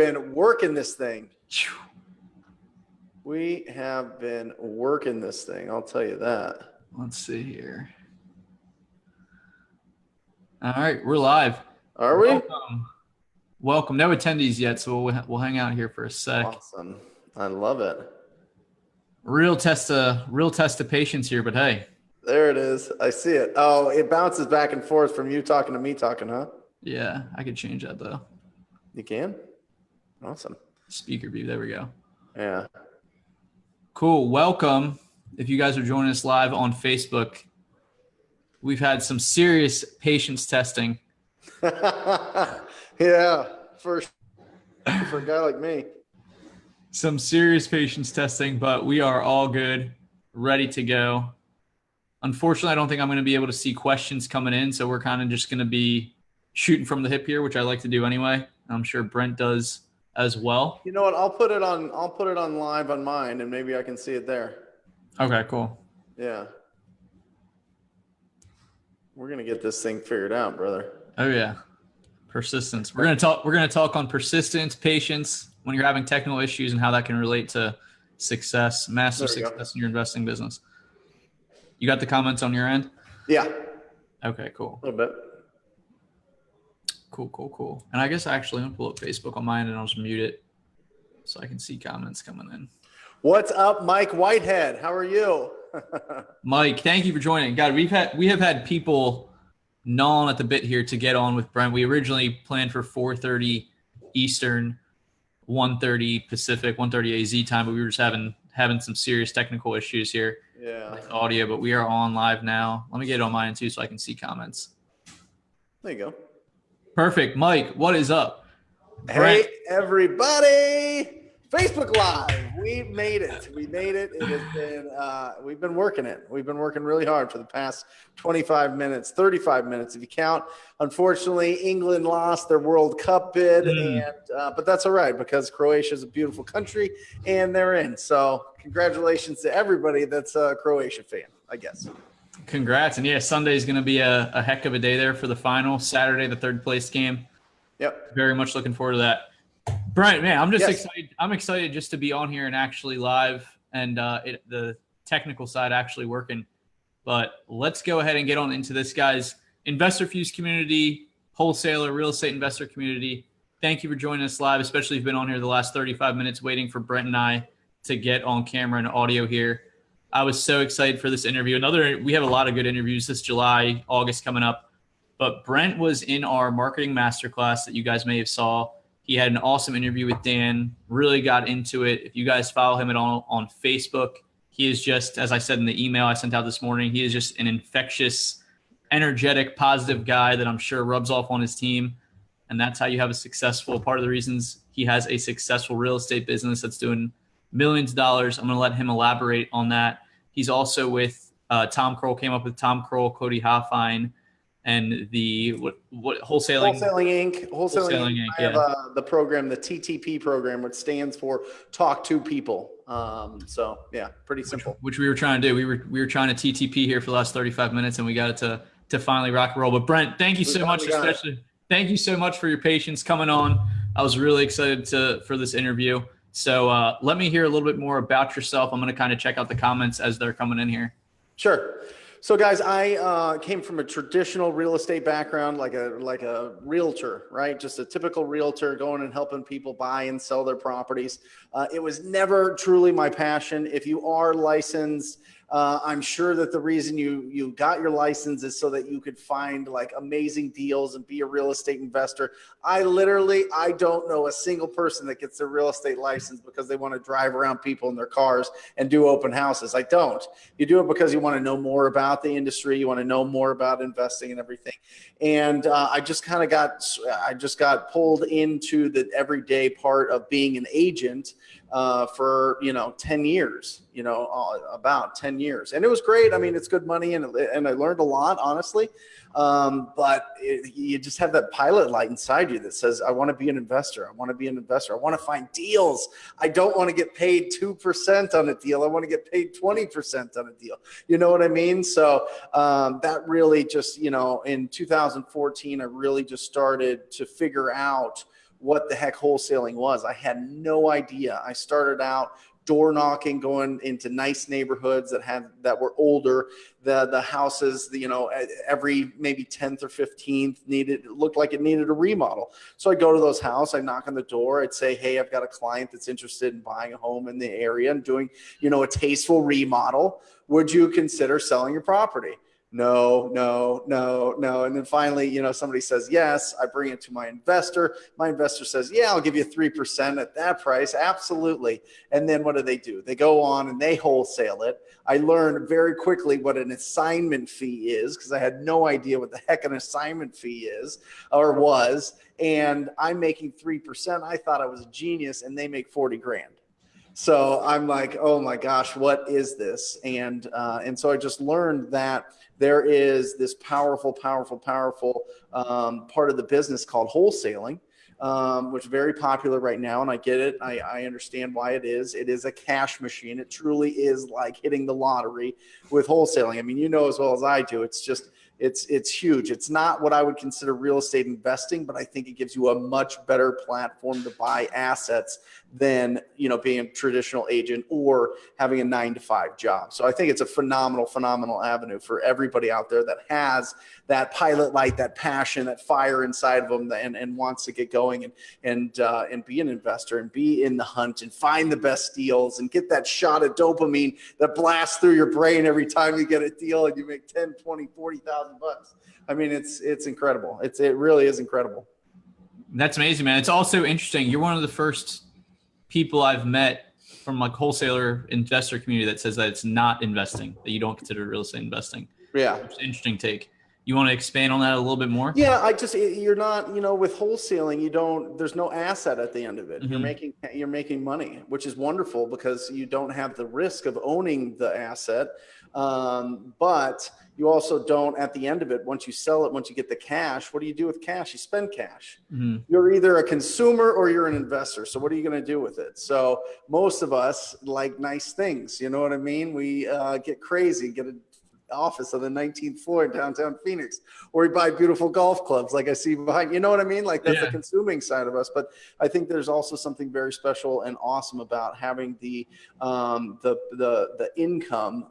been working this thing. We have been working this thing. I'll tell you that. Let's see here. All right, we're live. Are we? Welcome. No attendees yet, so we'll hang out here for a sec. Awesome. I love it. Real test of patience here, but hey. There it is. I see it. Oh, it bounces back and forth from you talking to me talking, huh? Yeah, I could change that though. You can? Awesome. Speaker view. There we go. Yeah. Cool. Welcome. If you guys are joining us live on Facebook, we've had some serious patience testing. Yeah, for a guy like me. Some serious patience testing, but we are all good, ready to go. Unfortunately, I don't think I'm going to be able to see questions coming in, so we're kind of just going to be shooting from the hip here, which I like to do anyway. I'm sure Brent does as well. You know what? I'll put it on live on mine, and maybe I can see it there. Okay, cool. Yeah. We're going to get this thing figured out, brother. Oh yeah. Persistence. We're going to talk on persistence, patience when you're having technical issues and how that can relate to success, massive success in your investing business. You got the comments on your end? Yeah. Okay, cool. A little bit. Cool. And I guess actually I'm going to pull up Facebook on mine and I'll just mute it so I can see comments coming in. What's up, Mike Whitehead? How are you? Mike, thank you for joining. God, we have had people gnawing at the bit here to get on with Brent. We originally planned for 4:30 Eastern, 1:30 Pacific, 1:30 AZ time, but we were just having some serious technical issues here. Yeah. With audio, but we are on live now. Let me get it on mine too so I can see comments. There you go. Perfect. Mike, what is up? Brent. Hey, everybody. Facebook Live. We made it. It has been, we've been working it. We've been working really hard for the past 25 minutes, 35 minutes if you count. Unfortunately, England lost their World Cup bid, but that's all right because Croatia is a beautiful country and they're in. So congratulations to everybody that's a Croatia fan, I guess. Congrats. And yeah, Sunday is going to be a heck of a day there for the final. Saturday, the third place game. Yep. Very much looking forward to that. Brent, man, I'm just excited. I'm excited just to be on here and actually live and the technical side actually working. But let's go ahead and get on into this, guys. InvestorFuse community, wholesaler, real estate investor community. Thank you for joining us live, especially if you've been on here the last 35 minutes waiting for Brent and I to get on camera and audio here. I was so excited for this interview. We have a lot of good interviews this July, August coming up. But Brent was in our marketing masterclass that you guys may have saw. He had an awesome interview with Dan, really got into it. If you guys follow him at all on Facebook, he is just, as I said in the email I sent out this morning, he is just an infectious, energetic, positive guy that I'm sure rubs off on his team. And that's how you have a successful, part of the reasons he has a successful real estate business that's doing millions of dollars. I'm going to let him elaborate on that. He's also with Tom Kroll, came up with Tom Kroll, Cody Hoffine, and the what Wholesaling Inc. Wholesaling Inc. I have the program, the TTP program, which stands for Talk to People. So yeah, pretty simple. Which we were trying to do. We were trying to TTP here for the last 35 minutes, and we got it to finally rock and roll. But Brent, thank you so much, thank you so much for your patience coming on. I was really excited for this interview. So let me hear a little bit more about yourself. I'm going to kind of check out the comments as they're coming in here. Sure. So guys, I came from a traditional real estate background, like a realtor, right? Just a typical realtor going and helping people buy and sell their properties. It was never truly my passion. If you are licensed, I'm sure that the reason you got your license is so that you could find like amazing deals and be a real estate investor. I don't know a single person that gets their real estate license because they want to drive around people in their cars and do open houses. I don't. You do it because you want to know more about the industry. You want to know more about investing and everything. And I just got pulled into the everyday part of being an agent for 10 years, about 10 years. And it was great. I mean, it's good money and I learned a lot, honestly. But you just have that pilot light inside you that says, I want to be an investor. I want to be an investor. I want to find deals. I don't want to get paid 2% on a deal. I want to get paid 20% on a deal. You know what I mean? So that really just, in 2014, I really just started to figure out what the heck wholesaling was. I had no idea. I started out door knocking, going into nice neighborhoods that were older. The houses, every maybe 10th or 15th looked like it needed a remodel. So I'd go to those houses, I'd knock on the door, I'd say, hey, I've got a client that's interested in buying a home in the area and doing, a tasteful remodel. Would you consider selling your property? No. And then finally, somebody says yes. I bring it to my investor. My investor says, yeah, I'll give you 3% at that price. Absolutely. And then what do? They go on and they wholesale it. I learned very quickly what an assignment fee is, because I had no idea what the heck an assignment fee is or was. And I'm making 3%. I thought I was a genius, and they make 40 grand. So I'm like, oh my gosh, what is this? And so I just learned that there is this powerful part of the business called wholesaling, which is very popular right now. And I get it. I understand why it is. It is a cash machine. It truly is like hitting the lottery with wholesaling. I mean, as well as I do, it's just, it's huge. It's not what I would consider real estate investing, but I think it gives you a much better platform to buy assets than, being a traditional agent or having a 9-to-5 job. So I think it's a phenomenal avenue for everybody out there that has that pilot light, that passion, that fire inside of them, and wants to get going and be an investor and be in the hunt and find the best deals and get that shot of dopamine that blasts through your brain every time you get a deal and you make 10, 20, 40,000 bucks. I mean, it's incredible. It really is incredible. That's amazing, man. It's also interesting. You're one of the first people I've met from like wholesaler investor community that says that it's not investing, that you don't consider real estate investing. Yeah. It's an interesting take. You want to expand on that a little bit more? Yeah, you're not, with wholesaling, there's no asset at the end of it. Mm-hmm. You're making money, which is wonderful because you don't have the risk of owning the asset. But you also don't, at the end of it, once you sell it, once you get the cash, what do you do with cash? You spend cash. Mm-hmm. You're either a consumer or you're an investor. So what are you going to do with it? So most of us like nice things. You know what I mean? We get crazy, get an office on the 19th floor in downtown Phoenix, or we buy beautiful golf clubs like I see behind. You know what I mean? Like that's the consuming side of us. But I think there's also something very special and awesome about having the income,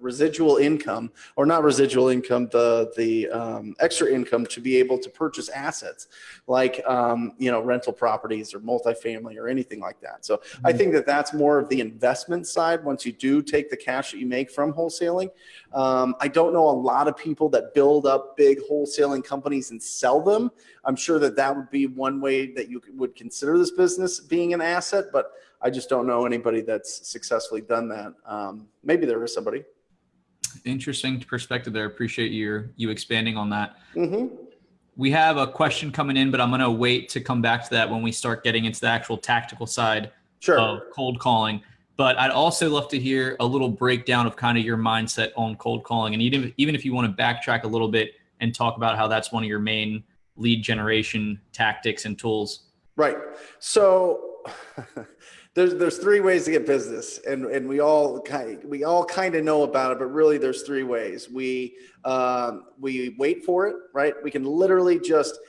residual income, or not residual income, the extra income to be able to purchase assets like, rental properties or multifamily or anything like that. So I think that's more of the investment side. Once you do take the cash that you make from wholesaling, I don't know a lot of people that build up big wholesaling companies and sell them. I'm sure that would be one way that you would consider this business being an asset, but I just don't know anybody that's successfully done that. Maybe there is somebody. Interesting perspective there. Appreciate you expanding on that. Mm-hmm. We have a question coming in, but I'm going to wait to come back to that when we start getting into the actual tactical side of cold calling. But I'd also love to hear a little breakdown of kind of your mindset on cold calling. And even if you want to backtrack a little bit and talk about how that's one of your main lead generation tactics and tools. Right. So there's three ways to get business, and we all kind of know about it, but really there's three ways. We wait for it, right? We can literally just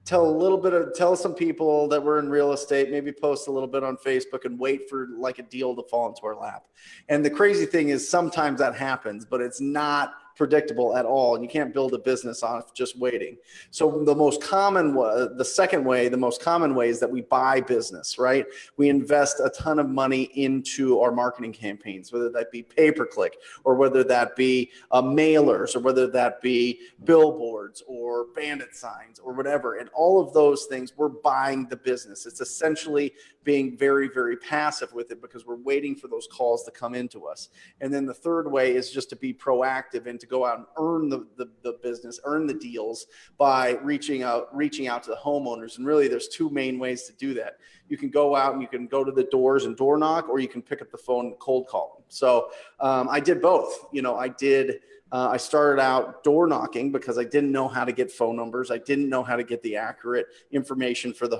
tell some people that we're in real estate, maybe post a little bit on Facebook and wait for like a deal to fall into our lap. And the crazy thing is sometimes that happens, but it's not predictable at all. And you can't build a business off just waiting. So the most common way is that we buy business, right? We invest a ton of money into our marketing campaigns, whether that be pay-per-click or whether that be mailers or whether that be billboards or bandit signs or whatever. And all of those things, we're buying the business. It's essentially being very, very passive with it because we're waiting for those calls to come into us. And then the third way is just to be proactive and to go out and earn the business, earn the deals by reaching out to the homeowners. And really there's two main ways to do that. You can go out and you can go to the doors and door knock, or you can pick up the phone and cold call them. So I did both. I started out door knocking because I didn't know how to get phone numbers. I didn't know how to get the accurate information for the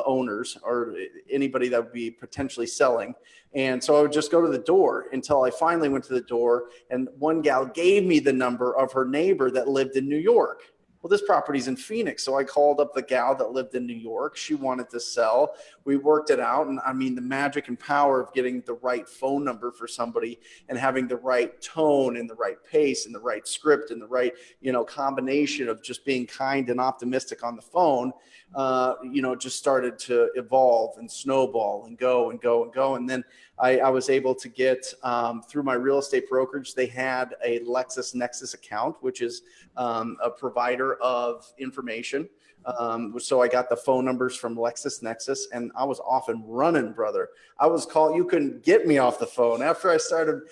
owners or anybody that would be potentially selling. And so I would just go to the door until I finally went to the door, and one gal gave me the number of her neighbor that lived in New York. Well, this property's in Phoenix. So I called up the gal that lived in New York. She wanted to sell. We worked it out. And I mean, the magic and power of getting the right phone number for somebody and having the right tone and the right pace and the right script and the right, combination of just being kind and optimistic on the phone, just started to evolve and snowball and go and go and go. And then I was able to get, through my real estate brokerage, they had a Lexus Nexus account, which is a provider of information. So I got the phone numbers from Lexus Nexus, and I was off and running, brother. I was called, you couldn't get me off the phone. After I started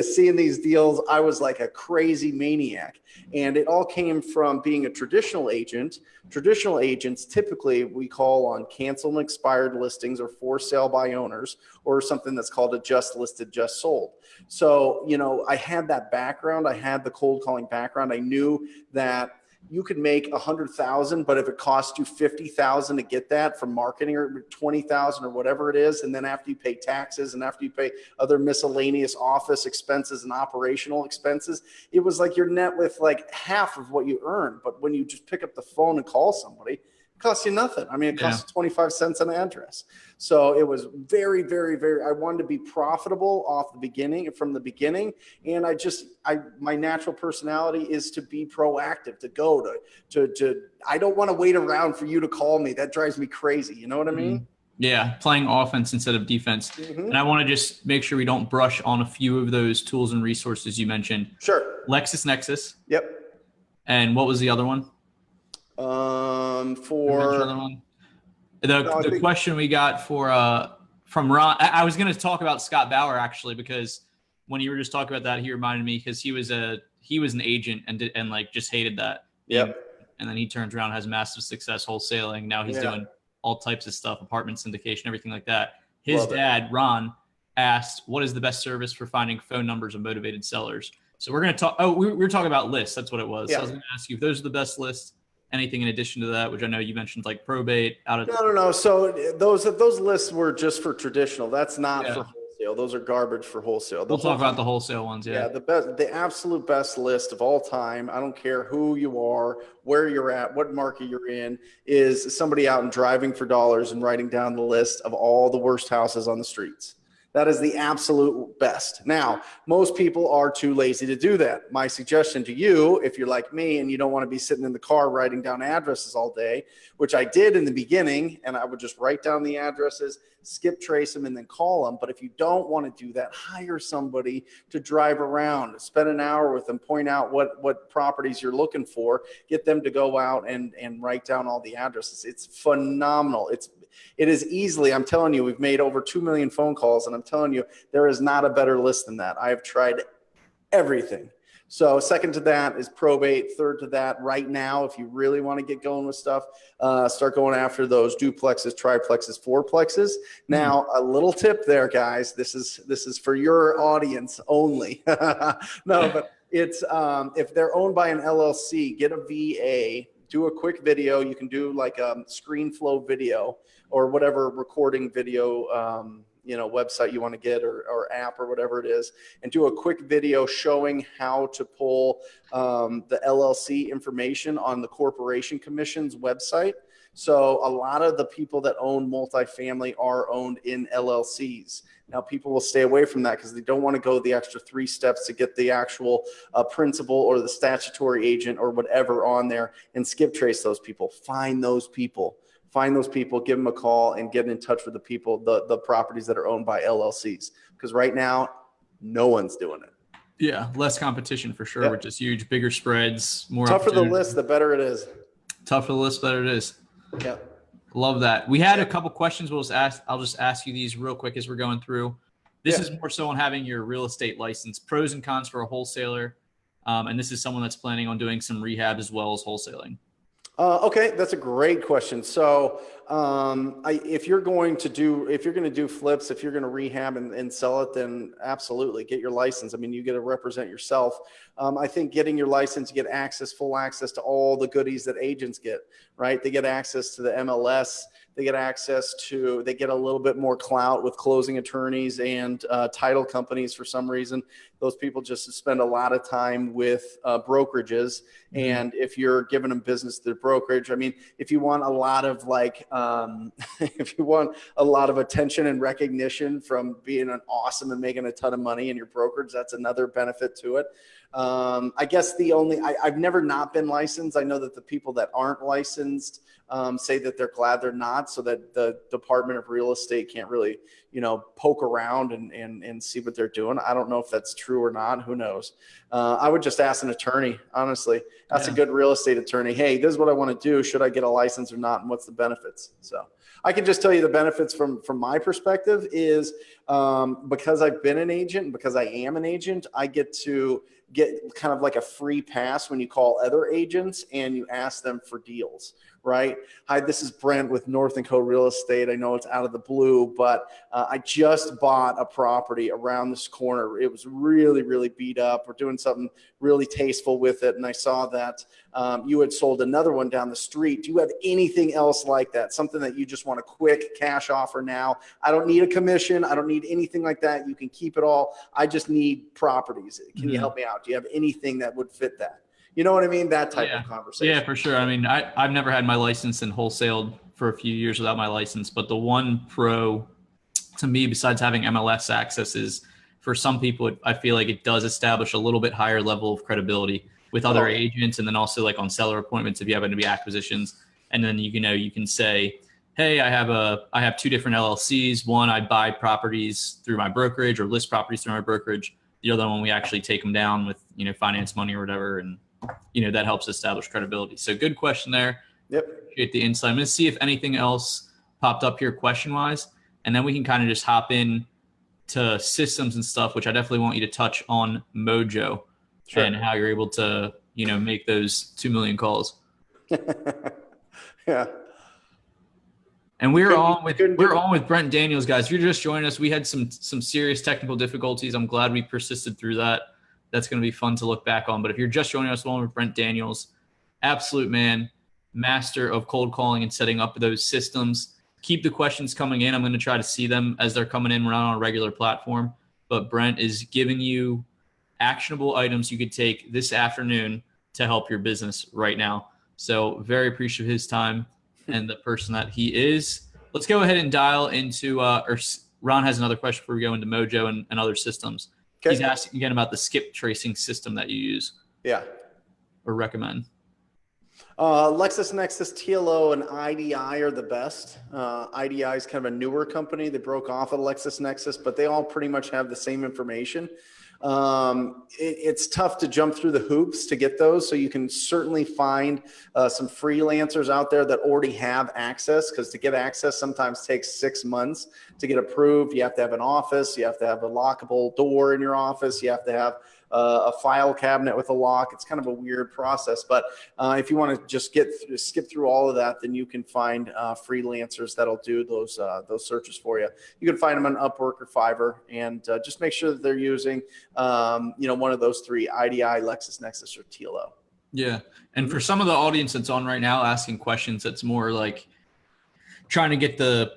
seeing these deals, I was like a crazy maniac. And it all came from being a traditional agent. Traditional agents, typically we call on canceled and expired listings or for sale by owners, or something that's called a just listed, just sold. So, I had that background. I had the cold calling background. I knew that you could make 100,000, but if it costs you 50,000 to get that from marketing, or 20,000 or whatever it is, and then after you pay taxes and after you pay other miscellaneous office expenses and operational expenses, it was like you're net with like half of what you earn. But when you just pick up the phone and call somebody, it costs you nothing. I mean, it costs 25 cents an address. So it was very, very, very, I wanted to be profitable from the beginning. And my natural personality is to be proactive, to go to I don't want to wait around for you to call me. That drives me crazy. You know what I mean? Yeah. Playing offense instead of defense. Mm-hmm. And I want to just make sure we don't brush on a few of those tools and resources you mentioned. Sure. Lexus Nexus. Yep. And what was the other one? The question we got from Ron, I was going to talk about Scott Bauer actually, because when you were just talking about that, he reminded me, because he was an agent and like just hated that. Yep. And then he turns around, has massive success wholesaling. Now he's doing all types of stuff, apartment syndication, everything like that. His dad, Ron, asked, what is the best service for finding phone numbers of motivated sellers? So we're going to talk, we were talking about lists. That's what it was. Yeah. So I was going to ask you if those are the best lists. Anything in addition to that, which I know you mentioned, like probate No. So those lists were just for traditional. That's not for wholesale. Those are garbage for wholesale. We'll talk about the wholesale ones. Yeah. The absolute best list of all time, I don't care who you are, where you're at, what market you're in, is somebody out and driving for dollars and writing down the list of all the worst houses on the streets. That is the absolute best. Now, most people are too lazy to do that. My suggestion to you, if you're like me and you don't want to be sitting in the car writing down addresses all day, which I did in the beginning, and I would just write down the addresses, skip trace them, and then call them. But if you don't want to do that, hire somebody to drive around, spend an hour with them, point out what properties you're looking for, get them to go out and write down all the addresses. It's phenomenal. It is easily, I'm telling you, we've made over 2 million phone calls, and I'm telling you, there is not a better list than that. I have tried everything. So second to that is probate. Third to that, right now, if you really want to get going with stuff, start going after those duplexes, triplexes, fourplexes. Now, a little tip there, guys. This is for your audience only. No, but it's if they're owned by an LLC, get a VA. Do a quick video. You can do like a screen flow video or whatever recording video, website you want to get or app or whatever it is, and do a quick video showing how to pull the LLC information on the Corporation Commission's website. So a lot of the people that own multifamily are owned in LLCs. Now, people will stay away from that because they don't want to go the extra 3 steps to get the actual principal or the statutory agent or whatever on there and skip trace those people. Find those people, give them a call and get in touch with the people, the properties that are owned by LLCs. Because right now, no one's doing it. Yeah, less competition for sure, which is huge. Bigger spreads, more tougher the list, the better it is. Tougher the list, better it is. Yeah. Love that. We had a couple questions. I'll just ask you these real quick as we're going through. This is more so on having your real estate license, pros and cons for a wholesaler. And this is someone that's planning on doing some rehab as well as wholesaling. Okay, that's a great question. So if you're going to do flips, if you're going to rehab and sell it, then absolutely get your license. I mean, you get to represent yourself. I think getting your license, you get full access to all the goodies that agents get, right? They get access to the MLS. They get access to, they get a little bit more clout with closing attorneys and title companies for some reason. Those people just spend a lot of time with brokerages. And if you're giving them business through brokerage, I mean, if you want a lot of like, if you want a lot of attention and recognition from being an awesome and making a ton of money in your brokerage, that's another benefit to it. I guess I've never not been licensed. I know that the people that aren't licensed say that they're glad they're not, so that the Department of Real Estate can't really, poke around and see what they're doing. I don't know if that's true or not. Who knows? I would just ask an attorney, honestly. That's a good real estate attorney. Hey, this is what I want to do. Should I get a license or not? And what's the benefits? So I can just tell you the benefits from my perspective is because I've been an agent and because I am an agent, I get to get kind of like a free pass when you call other agents and you ask them for deals, right? Hi, this is Brent with North & Co Real Estate. I know it's out of the blue, but I just bought a property around this corner. It was really, really beat up. We're doing something really tasteful with it. And I saw that you had sold another one down the street. Do you have anything else like that? Something that you just want a quick cash offer now? I don't need a commission. I don't need anything like that. You can keep it all. I just need properties. Can you help me out? Do you have anything that would fit that? You know what I mean? That type of conversation. Yeah, for sure. I mean, I've never had my license and wholesaled for a few years without my license, but the one pro to me, besides having MLS access, is for some people, I feel like it does establish a little bit higher level of credibility with other agents. And then also like on seller appointments, if you happen to be acquisitions, and then, you can say, hey, I have two different LLCs. One, I buy properties through my brokerage or list properties through my brokerage. The other one, we actually take them down with, finance money or whatever. And, that helps establish credibility. So good question there. Yep. Appreciate the insight. I'm going to see if anything else popped up here question wise, and then we can kind of just hop in to systems and stuff, which I definitely want you to touch on MOJO and how you're able to, make those 2 million calls. Yeah. And we're on with Brent Daniels, guys. If you're just joining us, we had some serious technical difficulties. I'm glad we persisted through that. That's going to be fun to look back on. But if you're just joining us, we're on with Brent Daniels, absolute man, master of cold calling and setting up those systems. Keep the questions coming in. I'm going to try to see them as they're coming in. We're not on a regular platform, but Brent is giving you actionable items you could take this afternoon to help your business right now. So very appreciative of his time and the person that he is. Let's go ahead and dial into, or Ron has another question before we go into MOJO and other systems. Okay. He's asking again about the skip tracing system that you use. Yeah. Or recommend. Lexus Nexus, TLO, and IDI are the best. IDI is kind of a newer company. They broke off of Lexus Nexus, but they all pretty much have the same information. It's tough to jump through the hoops to get those. So you can certainly find some freelancers out there that already have access, because to get access sometimes takes 6 months to get approved. You have to have an office. You have to have a lockable door in your office. You have to have a file cabinet with a lock. It's kind of a weird process, but if you want to just skip through all of that, then you can find freelancers that'll do those searches for you. You can find them on Upwork or Fiverr, and just make sure that they're using one of those three: IDI, Lexus Nexus, or TLO. Yeah, and for some of the audience that's on right now asking questions, that's more like trying to get the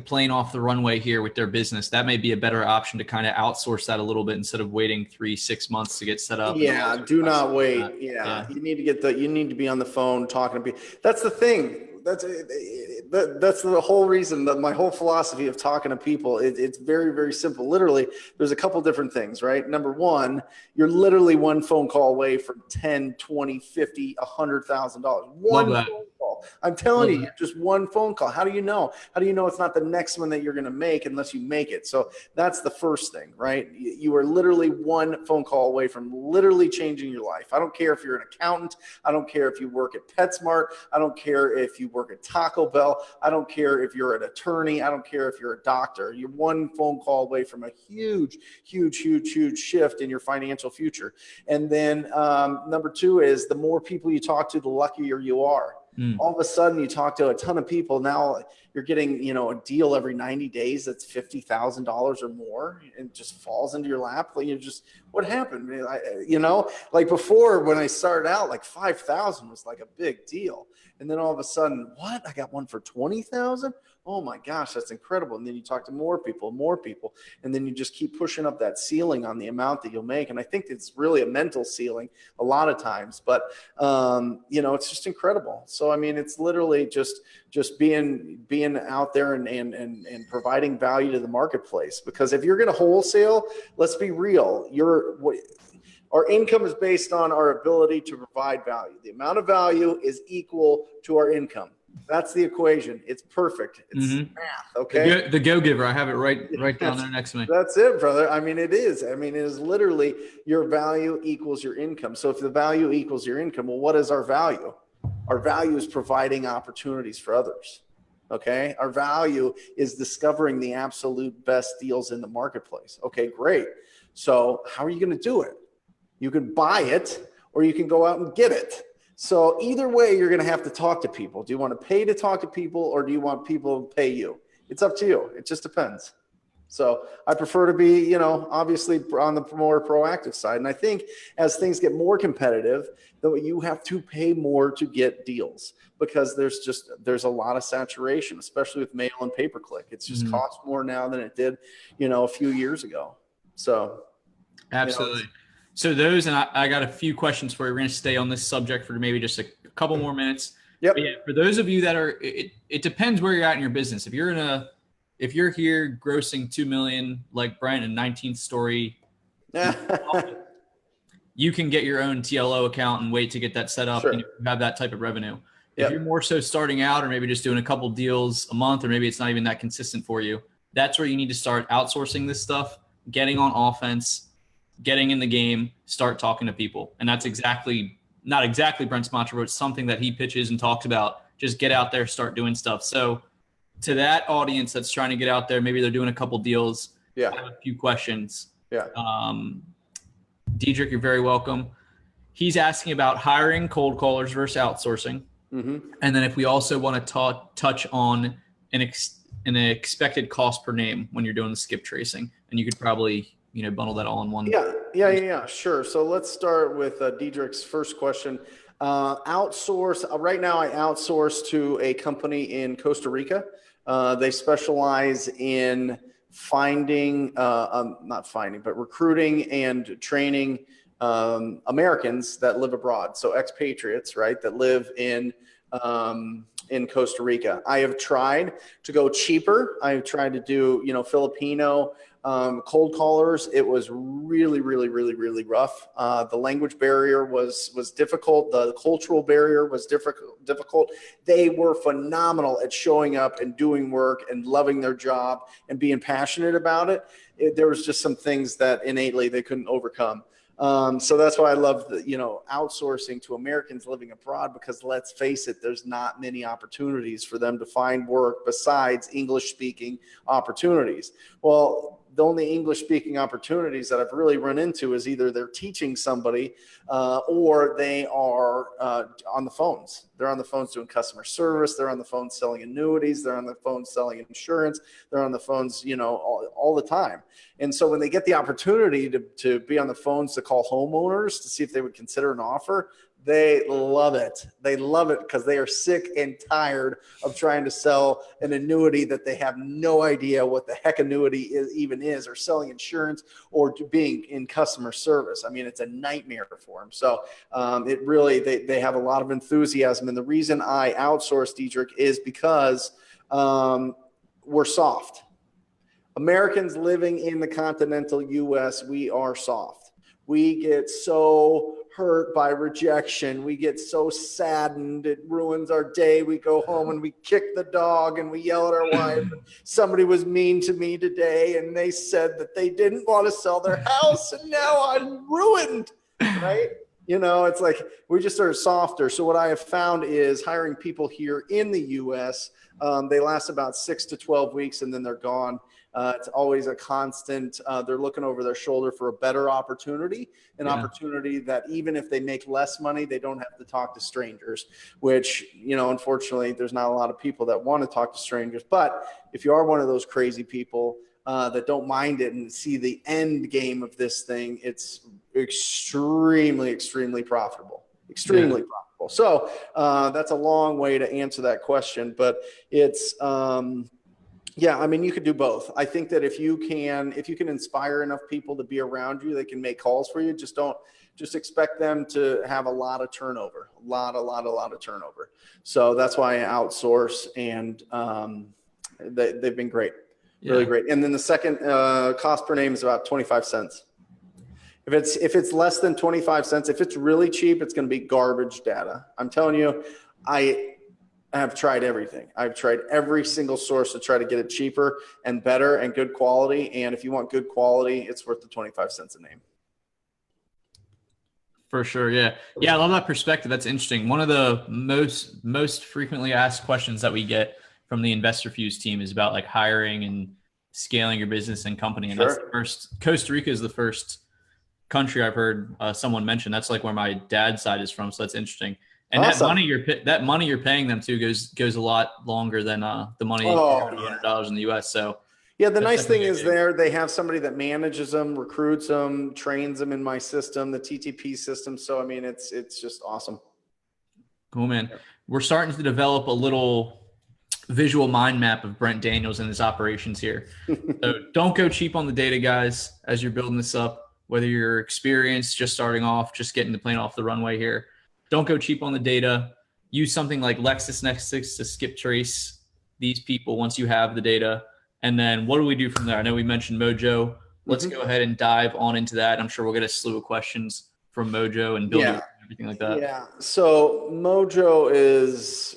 plane off the runway here with their business. That may be a better option to kind of outsource that a little bit instead of waiting 3-6 months to get set up. Yeah, do not wait. Yeah, you need to be on the phone talking to people. That's the thing. That's the whole reason, that my whole philosophy of talking to people, it's very, very simple. Literally, there's a couple different things, right? Number one, you're literally one phone call away from $10, $20, $50, $100,000. One phone call. I'm telling you, just one phone call. How do you know? How do you know it's not the next one that you're going to make unless you make it? So that's the first thing, right? You are literally one phone call away from literally changing your life. I don't care if you're an accountant. I don't care if you work at PetSmart. I don't care if you work at Taco Bell. I don't care if you're an attorney. I don't care if you're a doctor. You're one phone call away from a huge, huge, huge, huge shift in your financial future. And then number two is, the more people you talk to, the luckier you are. All of a sudden you talk to a ton of people. Now you're getting, you know, a deal every 90 days that's $50,000 or more, and it just falls into your lap. Like, you just, what happened? You know, like before when I started out, like 5,000 was like a big deal. And then all of a sudden, what? I got one for 20,000. Oh my gosh, that's incredible. And then you talk to more people, and then you just keep pushing up that ceiling on the amount that you'll make. And I think it's really a mental ceiling a lot of times, but you know, it's just incredible. So, I mean, it's literally just being out there and providing value to the marketplace. Because if you're going to wholesale, let's be real, our income is based on our ability to provide value. The amount of value is equal to our income. That's the equation. It's perfect. It's math. Okay. The go-giver. I have it right down there next to me. That's it, brother. I mean, it is. I mean, it is literally your value equals your income. So if the value equals your income, well, what is our value? Our value is providing opportunities for others. Okay. Our value is discovering the absolute best deals in the marketplace. Okay, great. So how are you going to do it? You can buy it, or you can go out and get it. So either way, you're going to have to talk to people. Do you want to pay to talk to people, or do you want people to pay you? It's up to you. It just depends. So I prefer to be, you know, obviously on the more proactive side. And I think as things get more competitive, though, you have to pay more to get deals, because there's a lot of saturation, especially with mail and pay-per-click. It's just costs more now than it did, you know, a few years ago. So absolutely. You know, so those, and I got a few questions for you. We're going to stay on this subject for maybe just a couple more minutes. Yep. But yeah, for those of you that are, it depends where you're at in your business. If you're here grossing 2 million like Brent in 19th story, you can get your own TLO account and wait to get that set up. Sure. And you have that type of revenue. Yep. If you're more so starting out, or maybe just doing a couple deals a month, or maybe it's not even that consistent for you, that's where you need to start outsourcing this stuff, getting on offense, getting in the game, start talking to people. And that's not exactly Brent's mantra, but it's something that he pitches and talks about. Just get out there, start doing stuff. So to that audience that's trying to get out there, maybe they're doing a couple deals. Yeah. I have a few questions. Yeah. Diedrich, you're very welcome. He's asking about hiring cold callers versus outsourcing. Mm-hmm. And then if we also want to touch on an expected cost per name when you're doing the skip tracing, and you could probably, you know, bundle that all in one. Yeah. Sure. So let's start with Diedrich's first question. Outsource. Right now I outsource to a company in Costa Rica. They specialize in recruiting and training Americans that live abroad. So expatriates, right, that live in Costa Rica. I have tried to go cheaper. I have tried to do, you know, Filipino cold callers. It was really rough. The language barrier was difficult. The cultural barrier was difficult. They were phenomenal at showing up and doing work and loving their job and being passionate about it. There was just some things that innately they couldn't overcome. So that's why I love outsourcing to Americans living abroad, because let's face it, there's not many opportunities for them to find work besides English speaking opportunities. Well, the only English speaking opportunities that I've really run into is either they're teaching somebody or they are on the phones. They're on the phones doing customer service. They're on the phone selling annuities. They're on the phone selling insurance. They're on the phones, all the time. And so when they get the opportunity to be on the phones to call homeowners to see if they would consider an offer, they love it. They love it because they are sick and tired of trying to sell an annuity that they have no idea what the heck annuity is, or selling insurance, or being in customer service. I mean, it's a nightmare for them. So it really, they have a lot of enthusiasm. And the reason I outsource, Diedrich, is because we're soft. Americans living in the continental U.S., we are soft. We get so hurt by rejection. We get so saddened. It ruins our day. We go home and we kick the dog and we yell at our wife. Somebody was mean to me today and they said that they didn't want to sell their house and now I'm ruined, right? It's like we just are softer. So what I have found is hiring people here in the U.S., they last about 6 to 12 weeks and then they're gone. It's always a constant. They're looking over their shoulder for a better opportunity, an opportunity that even if they make less money, they don't have to talk to strangers, which, unfortunately, there's not a lot of people that want to talk to strangers. But if you are one of those crazy people that don't mind it and see the end game of this thing, it's extremely, extremely profitable. Extremely profitable. So that's a long way to answer that question, but it's you could do both. I think that if you can inspire enough people to be around you, they can make calls for you. Just expect them to have a lot of turnover, a lot of turnover. So that's why I outsource, and they've been great, really great. And then the second cost per name is about 25 cents. If it's less than 25 cents, if it's really cheap, it's going to be garbage data. I'm telling you, I have tried everything. I've tried every single source to try to get it cheaper and better and good quality. And if you want good quality, it's worth the 25 cents a name. For sure. Yeah. I love that perspective. That's interesting. One of the most frequently asked questions that we get from the InvestorFuse team is about like hiring and scaling your business and company. And that's the first. Costa Rica is the first country I've heard someone mention. That's like where my dad's side is from. So that's interesting. And awesome. that money you're paying them to goes a lot longer than the money $200 in the US. So yeah, the nice thing is they have somebody that manages them, recruits them, trains them in my system, the TTP system. So I mean, it's just awesome. Cool, man. We're starting to develop a little visual mind map of Brent Daniels and his operations here. So don't go cheap on the data, guys, as you're building this up. Whether you're experienced, just starting off, just getting the plane off the runway here. Don't go cheap on the data. Use something like Lexus Nexus to skip trace these people once you have the data. And then what do we do from there? I know we mentioned Mojo. Let's go ahead and dive on into that. I'm sure we'll get a slew of questions from Mojo and building everything like that. Yeah. So Mojo is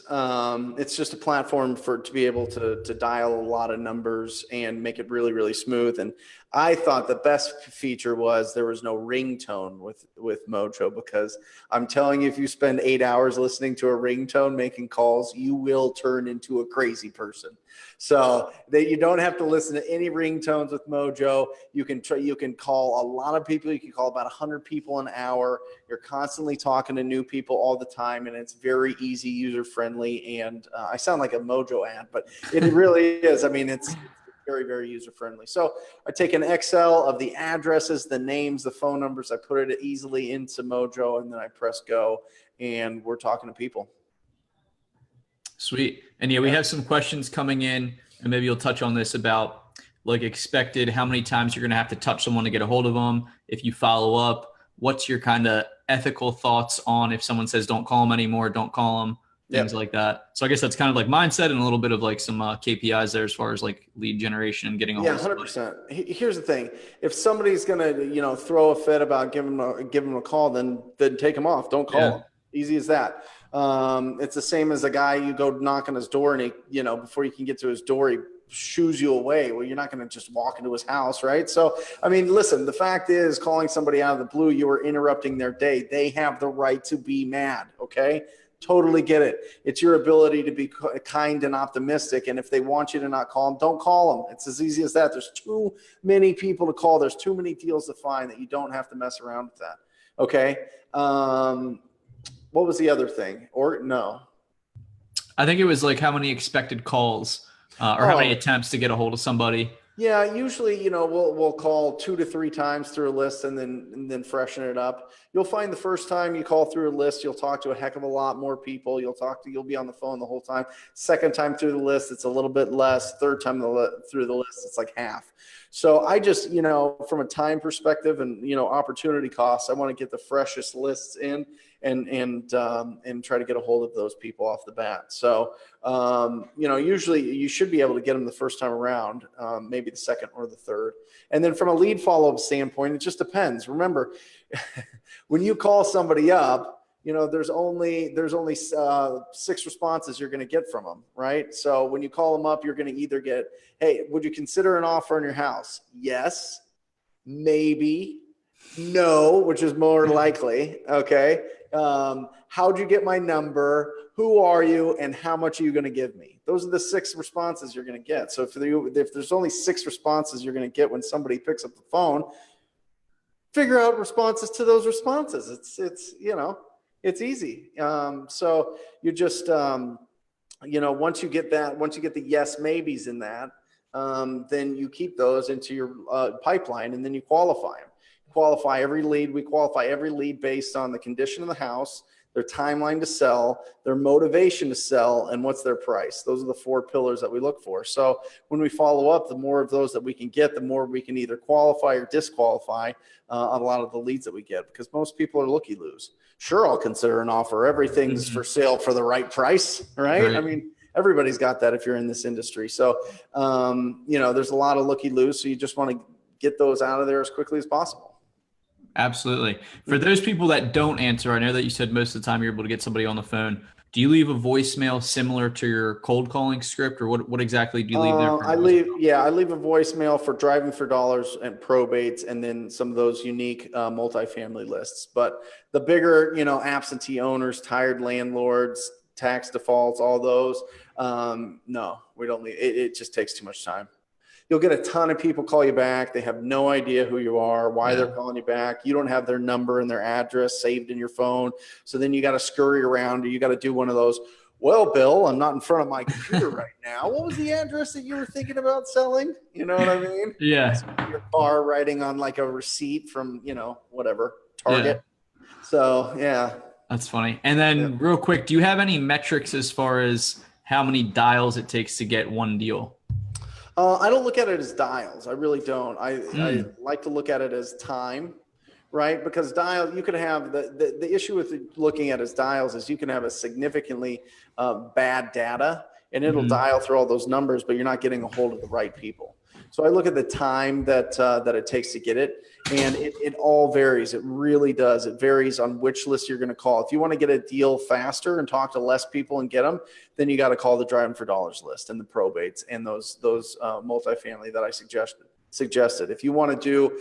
it's just a platform to be able to dial a lot of numbers and make it really, really smooth. And I thought the best feature was there was no ringtone with Mojo, because I'm telling you, if you spend 8 hours listening to a ringtone making calls, you will turn into a crazy person. So that you don't have to listen to any ringtones with Mojo. You can call a lot of people. You can call about 100 people an hour. You're constantly talking to new people all the time, and it's very easy, user friendly. And I sound like a Mojo ad, but it really is. I mean, it's very, very user friendly. So I take an Excel of the addresses, the names, the phone numbers. I put it easily into Mojo, and then I press go, and we're talking to people. Sweet. And we have some questions coming in, and maybe you'll touch on this about like expected, how many times you're going to have to touch someone to get a hold of them. If you follow up, what's your kind of ethical thoughts on if someone says, don't call them anymore, don't call them, things like that. So I guess that's kind of like mindset and a little bit of like some KPIs there as far as like lead generation and getting a hold of 100%. Here's the thing. If somebody's going to, throw a fit about giving them a call, then take them off. Don't call them. Easy as that. It's the same as a guy, you go knock on his door and he, before you can get to his door, he shoos you away. Well, you're not going to just walk into his house, right? So, I mean, listen, the fact is, calling somebody out of the blue, you are interrupting their day. They have the right to be mad. Okay. Totally get it. It's your ability to be kind and optimistic. And if they want you to not call them, don't call them. It's as easy as that. There's too many people to call. There's too many deals to find that you don't have to mess around with that. Okay. What was the other thing? Or no? I think it was like how many expected calls or how many attempts to get a hold of somebody. Yeah, usually, we'll call 2 to 3 times through a list and then freshen it up. You'll find the first time you call through a list, you'll talk to a heck of a lot more people. You'll be on the phone the whole time. Second time through the list, it's a little bit less. Third time through the list, it's like half. So I just, from a time perspective and, opportunity costs, I want to get the freshest lists in and try to get a hold of those people off the bat. So, usually you should be able to get them the first time around, maybe the second or the third. And then from a lead follow-up standpoint, it just depends. Remember, when you call somebody up, there's only 6 responses you're going to get from them, right? So when you call them up, you're going to either get, hey, would you consider an offer on your house? Yes, maybe, No, which is more likely. Okay. How'd you get my number? Who are you? And how much are you going to give me? Those are the 6 responses you're going to get. So if there's only 6 responses you're going to get when somebody picks up the phone, figure out responses to those responses. It's easy. So you just, once you get the yes, maybes in that, then you keep those into your pipeline, and then you qualify them. Qualify every lead. We qualify every lead based on the condition of the house, their timeline to sell, their motivation to sell, and what's their price. Those are the 4 pillars that we look for. So when we follow up, the more of those that we can get, the more we can either qualify or disqualify on a lot of the leads that we get, because most people are looky-loos. Sure, I'll consider an offer. Everything's for sale for the right price, right? I mean, everybody's got that if you're in this industry. So, there's a lot of looky-loos. So you just want to get those out of there as quickly as possible. Absolutely. For those people that don't answer, I know that you said most of the time you're able to get somebody on the phone. Do you leave a voicemail similar to your cold calling script, or what exactly do you leave there? I leave a voicemail for driving for dollars and probates, and then some of those unique multifamily lists. But the bigger, absentee owners, tired landlords, tax defaults, all those, no, we don't leave. It just takes too much time. You'll get a ton of people call you back. They have no idea who you are, why they're calling you back. You don't have their number and their address saved in your phone. So then you got to scurry around, or you got to do one of those. Well, Bill, I'm not in front of my computer right now. What was the address that you were thinking about selling? You know what I mean? Yeah. Your car writing on like a receipt from, whatever, Target. Yeah. So, yeah. That's funny. And then real quick, do you have any metrics as far as how many dials it takes to get one deal? I don't look at it as dials. I really don't. I like to look at it as time, right? Because dial, you could have the issue with looking at it as dials is you can have a significantly bad data, and it'll dial through all those numbers, but you're not getting a hold of the right people. So I look at the time that it takes to get it, and it all varies. It really does. It varies on which list you're going to call. If you want to get a deal faster and talk to less people and get them, then you got to call the driving for dollars list and the probates and those multifamily that I suggested. If you want to do,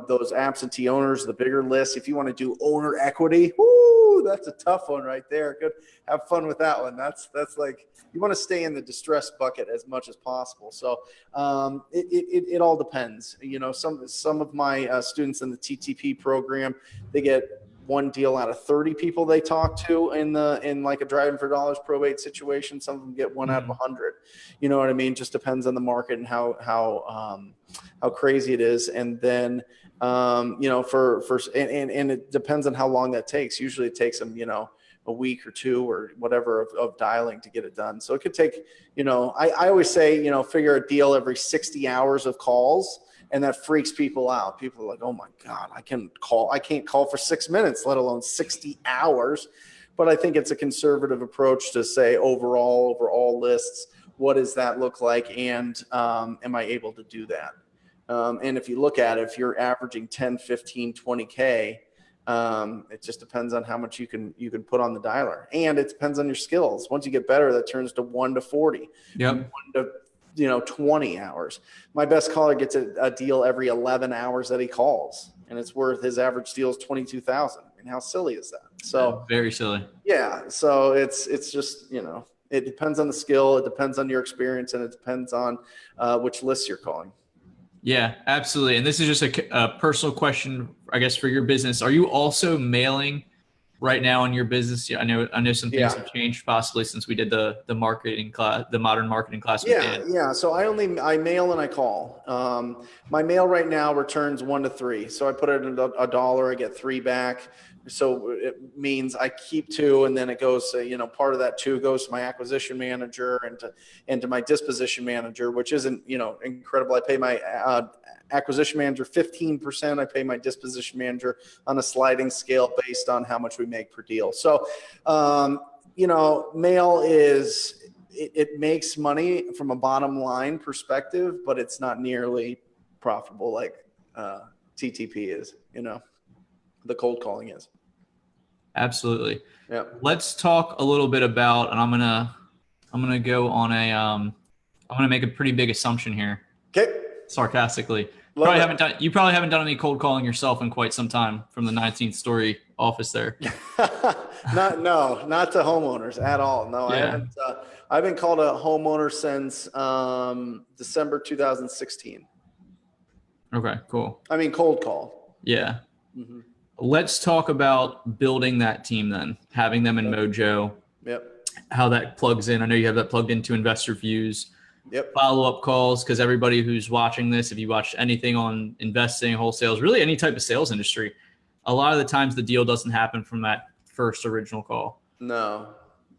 those absentee owners, the bigger list, if you want to do owner equity, whoo, that's a tough one right there. Good. Have fun with that one. That's like, you want to stay in the distress bucket as much as possible. So it all depends. Some of my students in the TTP program, they get one deal out of 30 people they talk to in like a driving for dollars probate situation. Some of them get one out of 100. You know what I mean? Just depends on the market and how crazy it is. And then, and it depends on how long that takes. Usually it takes them, a week or 2 or whatever of dialing to get it done. So it could take, I always say, figure a deal every 60 hours of calls. And that freaks people out. People are like, oh my God, I can't call for 6 minutes, let alone 60 hours. But I think it's a conservative approach to say overall, over all lists, what does that look like? And am I able to do that? And if you look at it, if you're averaging 10, 15, 20K, it just depends on how much you can put on the dialer. And it depends on your skills. Once you get better, that turns to 1 to 40. Yep. 1 to 20 hours. My best caller gets a deal every 11 hours that he calls, and it's worth, his average deal is $22,000. I mean, how silly is that? So very silly. Yeah. So it's just, it depends on the skill. It depends on your experience, and it depends on which lists you're calling. Yeah, absolutely. And this is just a personal question, I guess, for your business. Are you also mailing right now in your business? Yeah, I know some things have changed possibly since we did the marketing class, the modern marketing class. Yeah. So I mail and I call. My mail right now returns 1 to 3. So I put it in $1, I get 3 back. So it means I keep 2, and then it goes, part of that 2 goes to my acquisition manager and to my disposition manager, which isn't, incredible. I pay my acquisition manager 15%. I pay my disposition manager on a sliding scale based on how much we make per deal. So, mail it makes money from a bottom line perspective, but it's not nearly profitable like TTP is, the cold calling is. Absolutely. Yeah. Let's talk a little bit about, and I'm gonna go on I'm gonna make a pretty big assumption here. Okay. Sarcastically. You probably haven't done any cold calling yourself in quite some time from the 19th story office there. Not to homeowners at all. No, I Yeah. haven't. I've been called a homeowner since December 2016. Okay, cool. I mean, cold call. Yeah. Mm-hmm. Let's talk about building that team then, having them in MOJO. Yep. How that plugs in. I know you have that plugged into InvestorFuse. Yep. Follow-up calls, because everybody who's watching this, if you watch anything on investing, wholesales, really any type of sales industry, a lot of the times the deal doesn't happen from that first original call. No.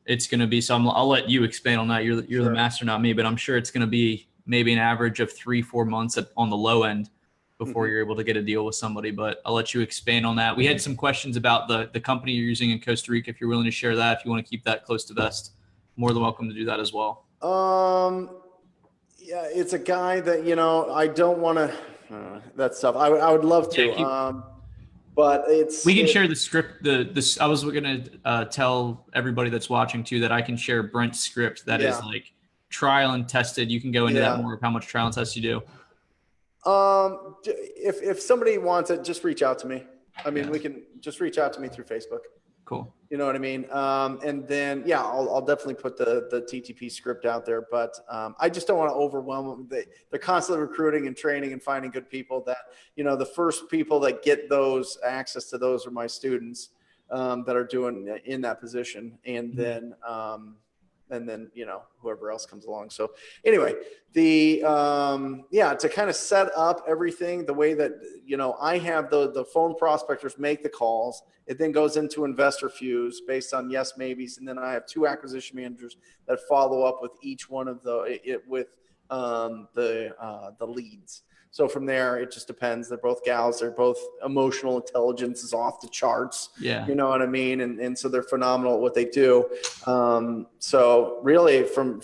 It's going to be some. I'll let you expand on that. You're Sure. the master, not me, but I'm sure it's going to be maybe an average of 3-4 months on the low end before you're able to get a deal with somebody. But I'll let you expand on that. We had some questions about the company you're using in Costa Rica. If you're willing to share that, if you want to keep that close to vest, more than welcome to do that as well. Yeah, it's a guy that, I don't want to, that stuff. I would love to, but we can share the script. I was going to tell everybody that's watching too, that I can share Brent's script that is like trial and tested. You can go into that more of how much trial and test you do. If somebody wants it, just reach out to me. I mean, we can just reach out to me through Facebook. Cool. You know what I mean? And then, I'll definitely put the TTP script out there, but I just don't want to overwhelm them. They're constantly recruiting and training and finding good people that, the first people that get those access to those are my students that are doing in that position. And then, whoever else comes along. So anyway, to kind of set up everything the way that, I have the phone prospectors make the calls. It then goes into InvestorFuse based on yes, maybes. And then I have 2 acquisition managers that follow up with each one of the leads. So from there, it just depends. They're both gals. They're both emotional intelligence is off the charts. Yeah. You know what I mean? And so they're phenomenal at what they do. So really from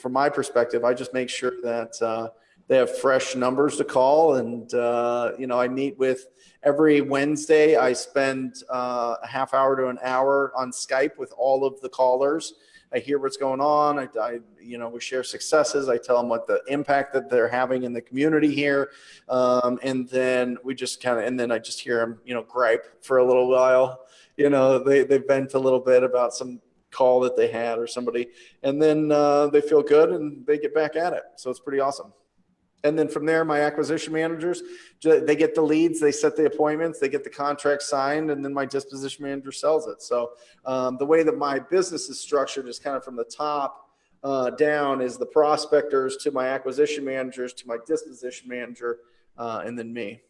my perspective, I just make sure that they have fresh numbers to call. And, I meet with every Wednesday. I spend a half hour to an hour on Skype with all of the callers. I hear what's going on. We share successes. I tell them what the impact that they're having in the community here. And then I just hear them, gripe for a little while. They vent a little bit about some call that they had or somebody, and then they feel good and they get back at it. So it's pretty awesome. And then from there, my acquisition managers, they get the leads, they set the appointments, they get the contract signed, and then my disposition manager sells it. So the way that my business is structured is kind of from the top down, is the prospectors to my acquisition managers to my disposition manager, and then me.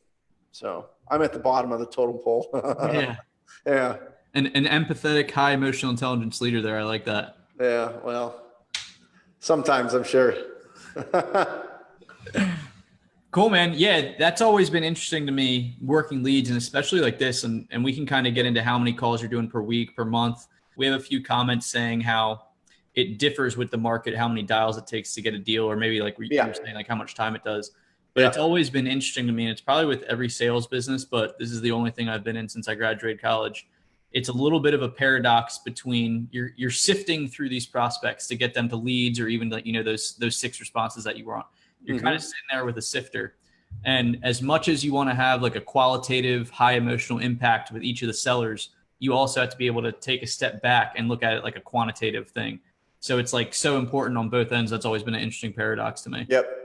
So I'm at the bottom of the totem pole. Yeah. Yeah. An empathetic, high emotional intelligence leader there. I like that. Yeah. Well, sometimes I'm sure. Cool, man. Yeah, that's always been interesting to me, working leads, and especially like this. And we can kind of get into how many calls you're doing per week, per month. We have a few comments saying how it differs with the market, how many dials it takes to get a deal, or maybe like you were saying, like how much time it does. But it's always been interesting to me. And it's probably with every sales business, but this is the only thing I've been in since I graduated college. It's a little bit of a paradox between you're sifting through these prospects to get them to leads, or even those 6 responses that you want. You're kind of sitting there with a sifter. And as much as you want to have like a qualitative, high emotional impact with each of the sellers, you also have to be able to take a step back and look at it like a quantitative thing. So it's like so important on both ends. That's always been an interesting paradox to me. Yep.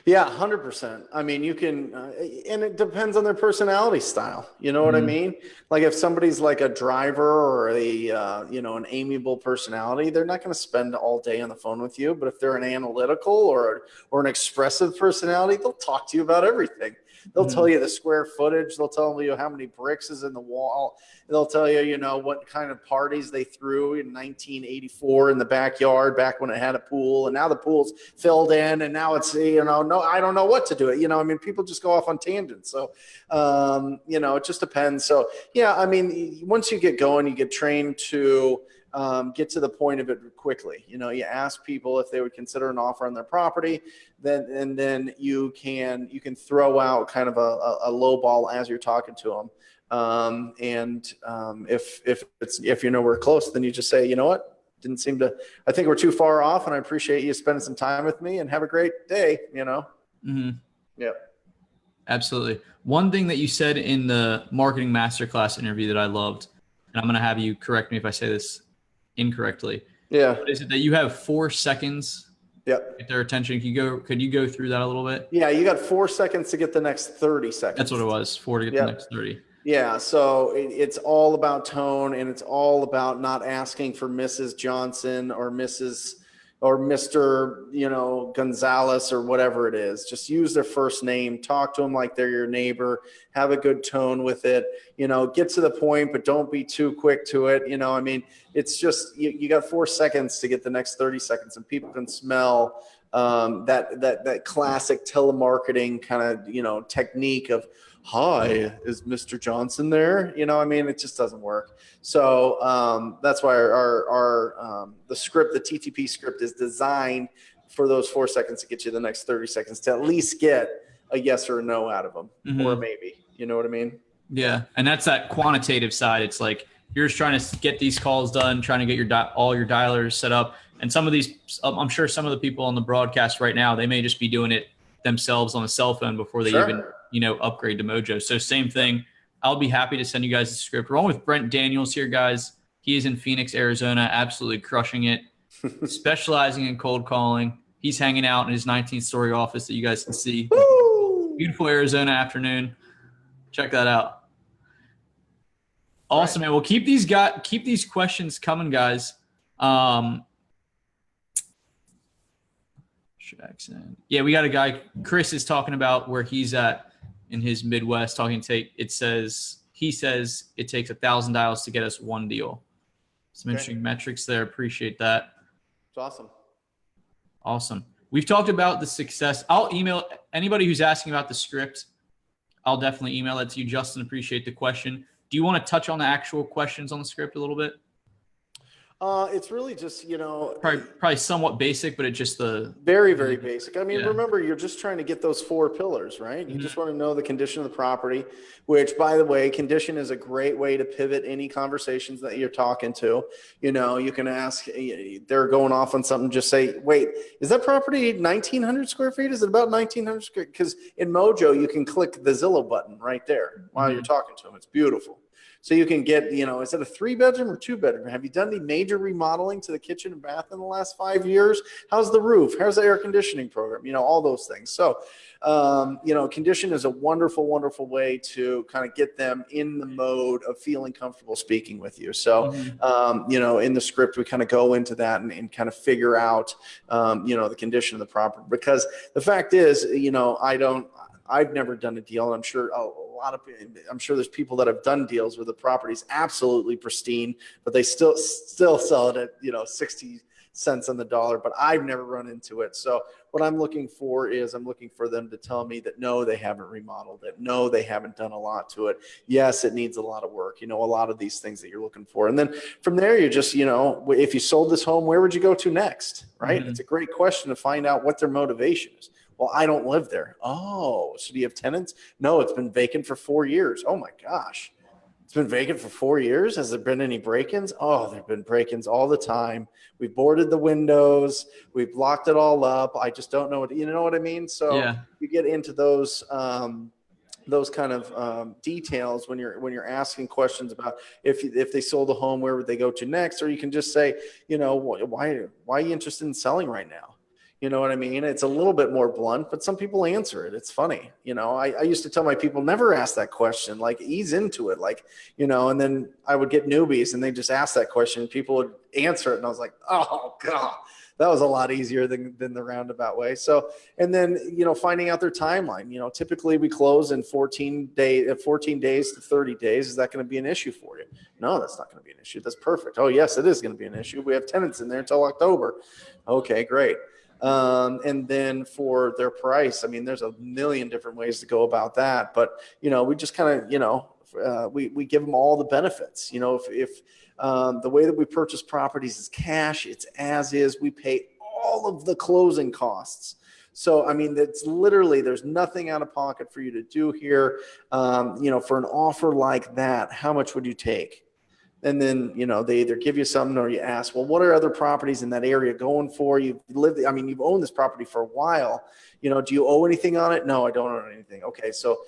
Yeah, 100%. I mean, you can, and it depends on their personality style. You know what I mean? Like if somebody's like a driver or an amiable personality, they're not going to spend all day on the phone with you. But if they're an analytical or an expressive personality, they'll talk to you about everything. They'll tell you the square footage. They'll tell you how many bricks is in the wall. They'll tell you, what kind of parties they threw in 1984 in the backyard, back when it had a pool, and now the pool's filled in, and now it's, no, I don't know what to do it. People just go off on tangents. So, it just depends. So, yeah, I mean, once you get going, you get trained to get to the point of it quickly. You ask people if they would consider an offer on their property, then you can throw out kind of a low ball as you're talking to them. If we're close, then you just say, I think we're too far off, and I appreciate you spending some time with me, and have a great day. Yeah. Absolutely. One thing that you said in the marketing masterclass interview that I loved, and I'm going to have you correct me if I say this incorrectly. Yeah. But is it that you have 4 seconds Yep. to get their attention? Could you go through that a little bit? Yeah, you got 4 seconds to get the next 30 seconds. That's what it was, 4 to get the next 30. Yeah, so it's all about tone, and it's all about not asking for Mrs. Johnson or Mrs. or Mr. Gonzalez or whatever it is. Just use their first name, talk to them like they're your neighbor, have a good tone with it, get to the point, but don't be too quick to it. It's just, you got 4 seconds to get the next 30 seconds, and people can smell that classic telemarketing kind of, technique of, hi, is Mr. Johnson there? It just doesn't work. So that's why the script, the TTP script, is designed for those 4 seconds to get you the next 30 seconds to at least get a yes or a no out of them, or a maybe. You know what I mean? Yeah, and that's that quantitative side. It's like you're just trying to get these calls done, trying to get all your dialers set up. And some of these, I'm sure some of the people on the broadcast right now, they may just be doing it themselves on a cell phone before they even upgrade to Mojo. So same thing. I'll be happy to send you guys the script. We're on with Brent Daniels here, guys. He is in Phoenix, Arizona, absolutely crushing it, specializing in cold calling. He's hanging out in his 19th-story office that you guys can see. Woo! Beautiful Arizona afternoon. Check that out. Awesome, man. Well, keep these questions coming, guys. Yeah, we got a guy. Chris is talking about where he's at in his Midwest. He says it takes 1,000 dials to get us one deal. Some interesting metrics there. Appreciate that. It's awesome. Awesome. We've talked about the success. I'll email anybody who's asking about the script. I'll definitely email that to you, Justin. Appreciate the question. Do you want to touch on the actual questions on the script a little bit? It's really just, probably somewhat basic, but it's just the very, very basic. Remember, you're just trying to get those 4 pillars, right? You just want to know the condition of the property, which, by the way, condition is a great way to pivot any conversations that you're talking to. You can ask, they're going off on something, just say, wait, is that property 1,900 square feet? Is it about 1,900 square? Because in Mojo, you can click the Zillow button right there while you're talking to them. It's beautiful. So you can get, is it a 3-bedroom or 2-bedroom? Have you done any major remodeling to the kitchen and bath in the last 5 years? How's the roof? How's the air conditioning program? All those things. So, condition is a wonderful, wonderful way to kind of get them in the mode of feeling comfortable speaking with you. So, in the script, we kind of go into that and kind of figure out, the condition of the property. Because the fact is, I've never done a deal, and I'm sure there's people that have done deals where the property's absolutely pristine, but they still sell it at 60 cents on the dollar. But I've never run into it. So what I'm looking for them to tell me that no, they haven't remodeled it, no, they haven't done a lot to it. Yes, it needs a lot of work. A lot of these things that you're looking for, and then from there you're just if you sold this home, where would you go to next? Right? It's a great question to find out what their motivation is. Well, I don't live there. Oh, so do you have tenants? No, it's been vacant for 4 years. Oh my gosh. It's been vacant for 4 years. Has there been any break-ins? Oh, there've been break-ins all the time. We've boarded the windows. We've locked it all up. I just don't know you know what I mean? So you get into those kind of details when you're asking questions about if they sold a home, where would they go to next? Or you can just say, why are you interested in selling right now? You know what I mean? It's a little bit more blunt, but some people answer it. It's funny. I used to tell my people, never ask that question, like ease into it. And then I would get newbies and they just ask that question and people would answer it. And I was like, oh God, that was a lot easier than the roundabout way. So, and then, finding out their timeline, typically we close in 14 days to 30 days. Is that going to be an issue for you? No, that's not going to be an issue. That's perfect. Oh yes, it is going to be an issue. We have tenants in there until October. Okay, great. And then for their price, there's a million different ways to go about that, but, we just kind of, we give them all the benefits. If the way that we purchase properties is cash, it's as is, we pay all of the closing costs. So, it's literally, there's nothing out of pocket for you to do here. For an offer like that, how much would you take? And then, they either give you something or you ask, well, what are other properties in that area going for? You've owned this property for a while. Do you owe anything on it? No, I don't owe anything. Okay. So,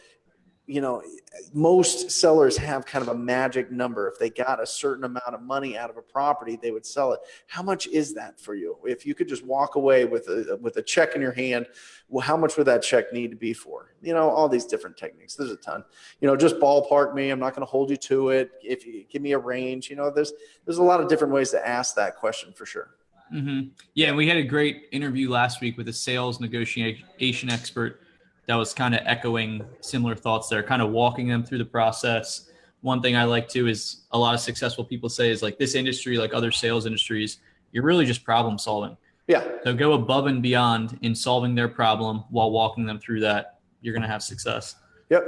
most sellers have kind of a magic number. If they got a certain amount of money out of a property, they would sell it. How much is that for you? If you could just walk away with a check in your hand, well, how much would that check need to be for? All these different techniques. There's a ton. Just ballpark me. I'm not going to hold you to it. If you give me a range, there's a lot of different ways to ask that question for sure. Mm-hmm. Yeah, and we had a great interview last week with a sales negotiation expert that was kind of echoing similar thoughts there, kind of walking them through the process. One thing I like too is a lot of successful people say is like this industry, like other sales industries, you're really just problem solving. Yeah. So go above and beyond in solving their problem while walking them through that. You're going to have success. Yep.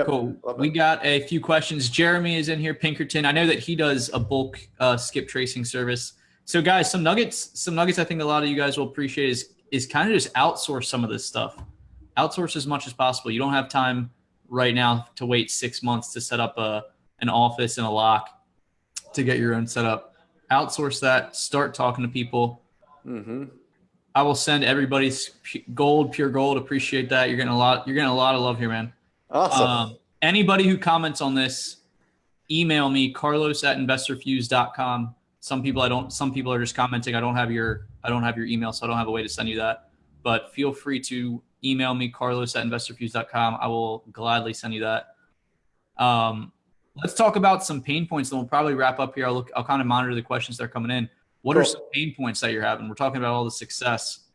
Cool. We got a few questions. Jeremy is in here, Pinkerton. I know that he does a bulk skip tracing service. So guys, some nuggets I think a lot of you guys will appreciate is kind of just outsource some of this stuff. Outsource as much as possible. You don't have time right now to wait 6 months to set up an office and a lock to get your own set up. Outsource that. Start talking to people. Mm-hmm. I will send everybody's pure gold. Appreciate that. You're getting a lot of love here, man. Awesome. Anybody who comments on this, email me, carlos@investorfuse.com. Some people are just commenting. I don't have your email, so I don't have a way to send you that. But feel free to email me, carlos@investorfuse.com. I will gladly send you that. Let's talk about some pain points, and we'll probably wrap up here. I'll kind of monitor the questions that are coming in. What are some pain points that you're having? We're talking about all the success.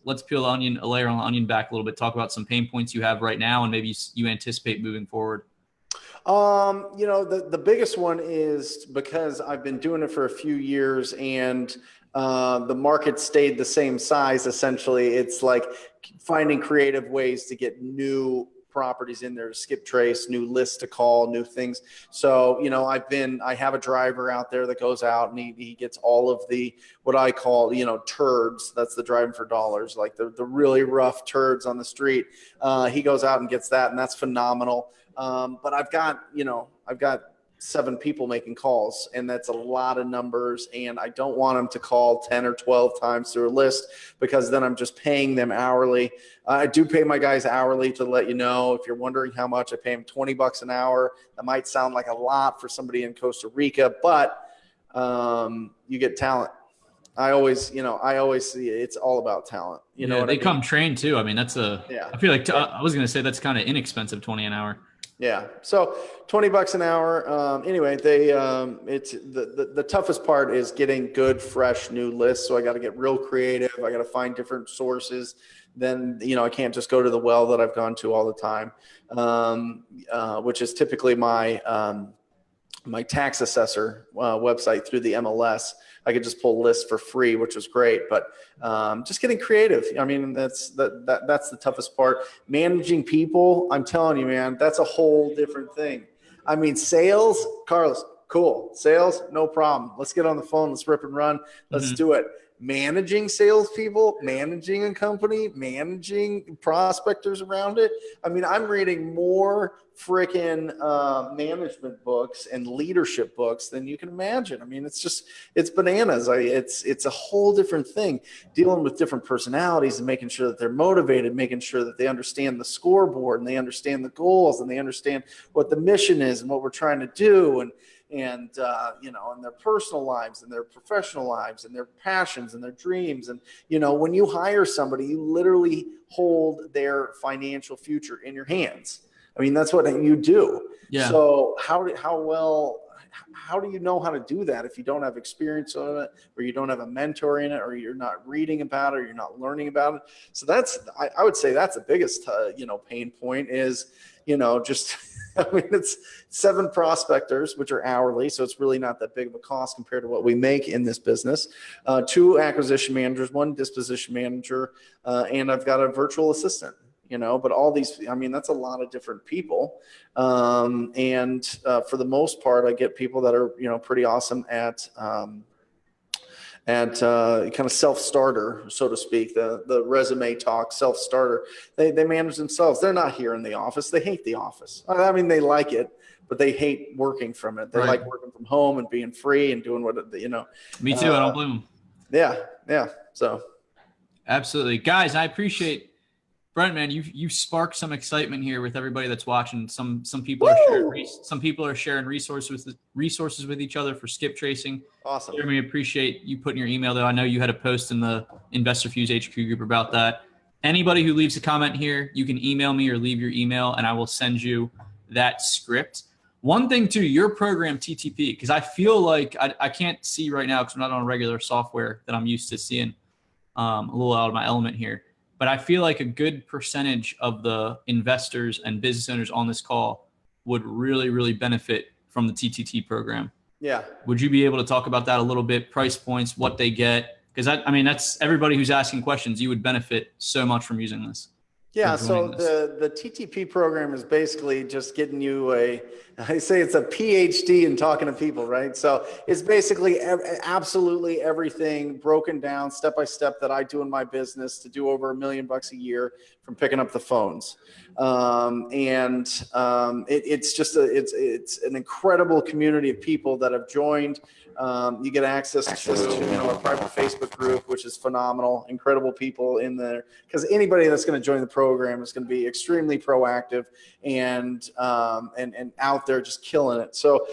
Let's peel a layer on the onion back a little bit. Talk about some pain points you have right now, and maybe you anticipate moving forward. The biggest one is because I've been doing it for a few years and the market stayed the same size. Essentially, it's like finding creative ways to get new properties in there to skip trace, new lists to call, new things. So, I have a driver out there that goes out and he gets all of the, what I call, turds. That's the driving for dollars, like the really rough turds on the street. He goes out and gets that, and that's phenomenal. But I've got 7 people making calls, and that's a lot of numbers. And I don't want them to call 10 or 12 times through a list, because then I'm just paying them hourly. I do pay my guys hourly, to let you know. If you're wondering how much, I pay them $20 an hour. That might sound like a lot for somebody in Costa Rica, but you get talent. I always see it's all about talent. They come trained too. I mean, I feel like I was going to say that's kind of inexpensive, 20 an hour. Yeah. So $20 an hour. Anyway, it's the toughest part is getting good, fresh, new lists. So I got to get real creative. I got to find different sources. Then, I can't just go to the well that I've gone to all the time, which is typically my tax assessor website through the MLS. I could just pull lists for free, which was great, but just getting creative. I mean, that's the toughest part. Managing people, I'm telling you, man, that's a whole different thing. I mean, sales, Carlos, cool. Sales, no problem. Let's get on the phone. Let's rip and run. Let's do it. Managing salespeople, managing a company, managing prospectors around it. I mean, I'm reading more freaking management books and leadership books than you can imagine. I mean, it's bananas. It's a whole different thing, dealing with different personalities and making sure that they're motivated, making sure that they understand the scoreboard and they understand the goals and they understand what the mission is and what we're trying to do, and in their personal lives and their professional lives and their passions and their dreams. And, when you hire somebody, you literally hold their financial future in your hands. I mean, that's what you do. Yeah. So how do you know how to do that if you don't have experience on it, or you don't have a mentor in it, or you're not reading about it, or you're not learning about it? So I would say that's the biggest, pain point is, just, I mean, it's 7 prospectors, which are hourly. So it's really not that big of a cost compared to what we make in this business. 2 acquisition managers, 1 disposition manager, and I've got a virtual assistant. But all these, I mean, that's a lot of different people. And for the most part, I get people that are, pretty awesome at kind of self-starter, so to speak, the resume talk, self-starter. They manage themselves. They're not here in the office. They hate the office. I mean, they like it, but they hate working from it. They Right. like working from home and being free and doing what, you know. Me too. I don't blame them. Yeah. Yeah. So. Absolutely. Guys, I appreciate Brent, man, you've sparked some excitement here with everybody that's watching. Some people are sharing resources with each other for skip tracing. Awesome. Jeremy, appreciate you putting your email there. I know you had a post in the InvestorFuse HQ group about that. Anybody who leaves a comment here, you can email me or leave your email, and I will send you that script. One thing too, your program TTP, because I feel like I can't see right now because I'm not on regular software that I'm used to seeing. A little out of my element here. But I feel like a good percentage of the investors and business owners on this call would really, really benefit from the TTT program. Yeah. Would you be able to talk about that a little bit? Price points, what they get? Because I mean, that's everybody who's asking questions. You would benefit so much from using this. Yeah, so the TTP program is basically just getting you I say it's a PhD in talking to people, right? So it's basically absolutely everything broken down step by step that I do in my business to do over $1 million a year from picking up the phones. It's just it's an incredible community of people that have joined. You get access to a private Facebook group, which is phenomenal. Incredible people in there, because anybody that's going to join the program is going to be extremely proactive and out there just killing it. So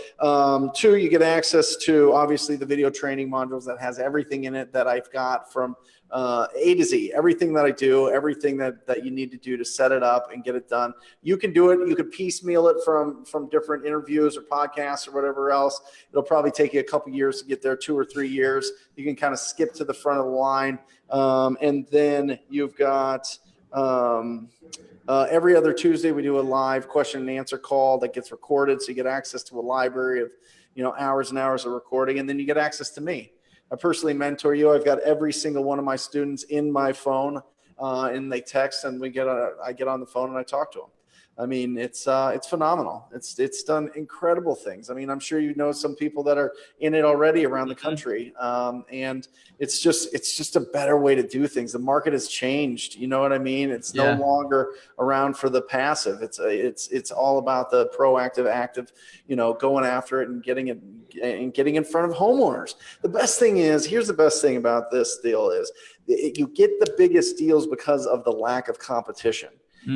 2, you get access to obviously the video training modules that has everything in it that I've got from A to Z, everything that I do, everything that you need to do to set it up and get it done. You can do it. You could piecemeal it from different interviews or podcasts or whatever else. It'll probably take you a couple years to get there, 2 or 3 years. You can kind of skip to the front of the line. And then you've got every other Tuesday, we do a live question and answer call that gets recorded. So you get access to a library of, hours and hours of recording, and then you get access to me. I personally mentor you. I've got every single one of my students in my phone, and they text, and I get on the phone and I talk to them. I mean, it's phenomenal. It's done incredible things. I mean, I'm sure you know some people that are in it already around the country, and it's just a better way to do things. The market has changed. You know what I mean? It's no longer around for the passive. It's all about the proactive, active. Going after it and getting in front of homeowners. The best thing is, here's the best thing about this deal is you get the biggest deals because of the lack of competition.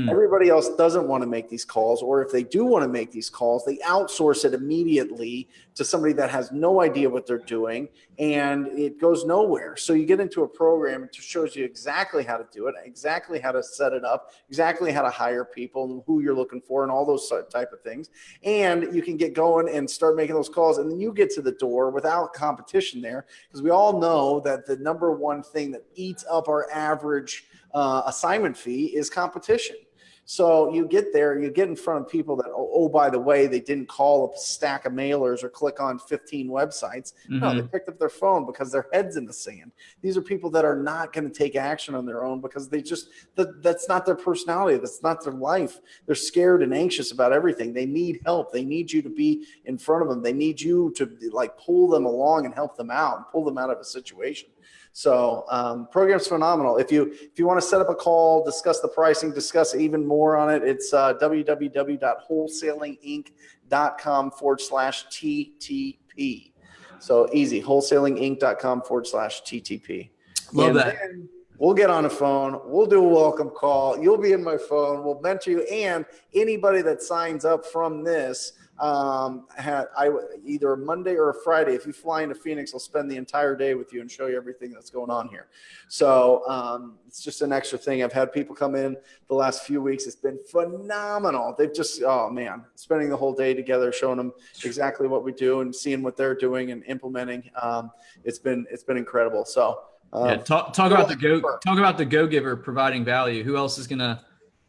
Everybody else doesn't want to make these calls, or if they do want to make these calls, they outsource it immediately to somebody that has no idea what they're doing, and it goes nowhere. So you get into a program that shows you exactly how to do it, exactly how to set it up, exactly how to hire people and who you're looking for and all those type of things. And you can get going and start making those calls, and then you get to the door without competition there, because we all know that the number one thing that eats up our average assignment fee is competition. So you get there, you get in front of people that, oh, by the way, they didn't call a stack of mailers or click on 15 websites. No, they picked up their phone because their head's in the sand. These are people that are not going to take action on their own because that's not their personality. That's not their life. They're scared and anxious about everything. They need help. They need you to be in front of them. They need you to pull them along and help them out and pull them out of a situation. So program's phenomenal. If you want to set up a call, discuss the pricing, discuss even more on it, it's www.wholesalinginc.com/TTP. So easy, wholesalinginc.com/TTP. Love that. We'll get on the phone. We'll do a welcome call. You'll be in my phone. We'll mentor you, and anybody that signs up from this, either a Monday or a Friday. If you fly into Phoenix, I'll spend the entire day with you and show you everything that's going on here. So it's just an extra thing. I've had people come in the last few weeks. It's been phenomenal. They've just, oh man, spending the whole day together, showing them exactly what we do and seeing what they're doing and implementing. It's been incredible. So talk about the go-giver providing value. Who else is going to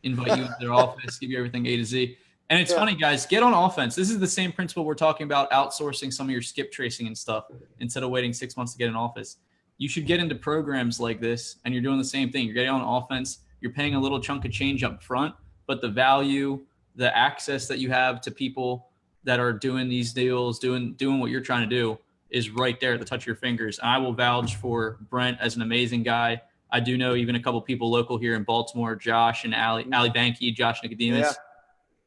invite you into their office, give you everything A to Z? And it's funny, guys, get on offense. This is the same principle we're talking about, outsourcing some of your skip tracing and stuff instead of waiting 6 months to get an office. You should get into programs like this, and you're doing the same thing. You're getting on offense. You're paying a little chunk of change up front, but the value, the access that you have to people that are doing these deals, doing what you're trying to do is right there at the touch of your fingers. And I will vouch for Brent as an amazing guy. I do know even a couple people local here in Baltimore, Josh and Ali Banky, Josh Nicodemus. Yeah.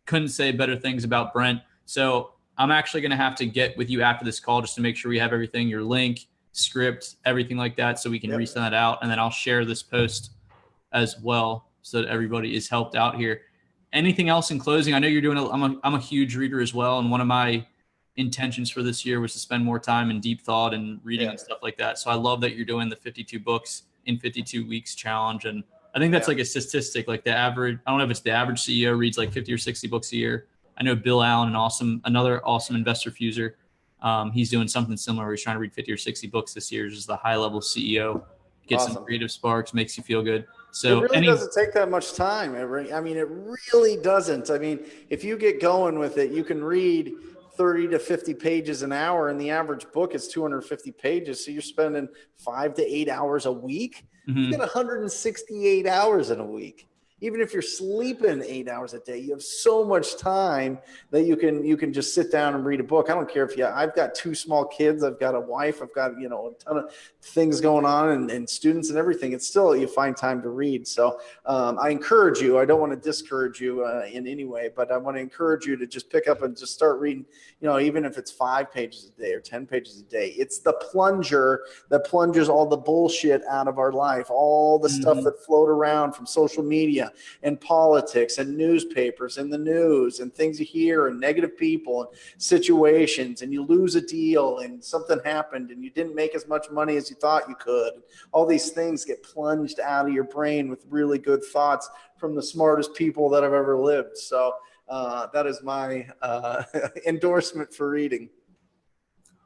Couldn't say better things about Brent. So I'm actually going to have to get with you after this call just to make sure we have everything, your link, script, everything like that, so we can resend that out. And then I'll share this post as well so that everybody is helped out here. Anything else in closing? I know you're doing I'm a huge reader as well. And one of my intentions for this year was to spend more time in deep thought and reading and stuff like that. So I love that you're doing the 52 books in 52 weeks challenge. And I think that's like a statistic, like the average, I don't know if it's the average CEO reads like 50 or 60 books a year. I know Bill Allen, another awesome InvestorFuser. He's doing something similar where he's trying to read 50 or 60 books this year. Just the high level CEO, get some creative sparks, makes you feel good. So it really doesn't take that much time. I mean, it really doesn't. I mean, if you get going with it, you can read 30 to 50 pages an hour, and the average book is 250 pages. So you're spending 5 to 8 hours a week. You get 168 hours in a week. Even if you're sleeping 8 hours a day, you have so much time that you can just sit down and read a book. I don't care if I've got 2 small kids, I've got a wife, I've got, a ton of things going on and students and everything. It's still, you find time to read. So I encourage you, I don't want to discourage you in any way, but I want to encourage you to just pick up and just start reading, even if it's 5 pages a day or 10 pages a day. It's the plunger that plunges all the bullshit out of our life, all the stuff that float around from social media and politics and newspapers and the news and things you hear and negative people and situations, and you lose a deal and something happened and you didn't make as much money as you thought you could. All these things get plunged out of your brain with really good thoughts from the smartest people that have ever lived. So that is my endorsement for reading.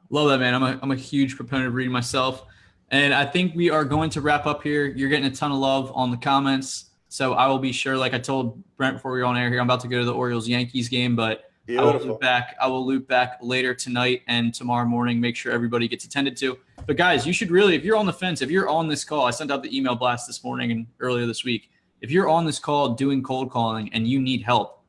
Love that, man. I'm a huge proponent of reading myself. And I think we are going to wrap up here. You're getting a ton of love on the comments. So I will be sure, like I told Brent before we were on air here, I'm about to go to the Orioles-Yankees game, but I will loop back later tonight and tomorrow morning, make sure everybody gets attended to. But guys, you should really, if you're on the fence, if you're on this call, I sent out the email blast this morning and earlier this week. If you're on this call doing cold calling and you need help,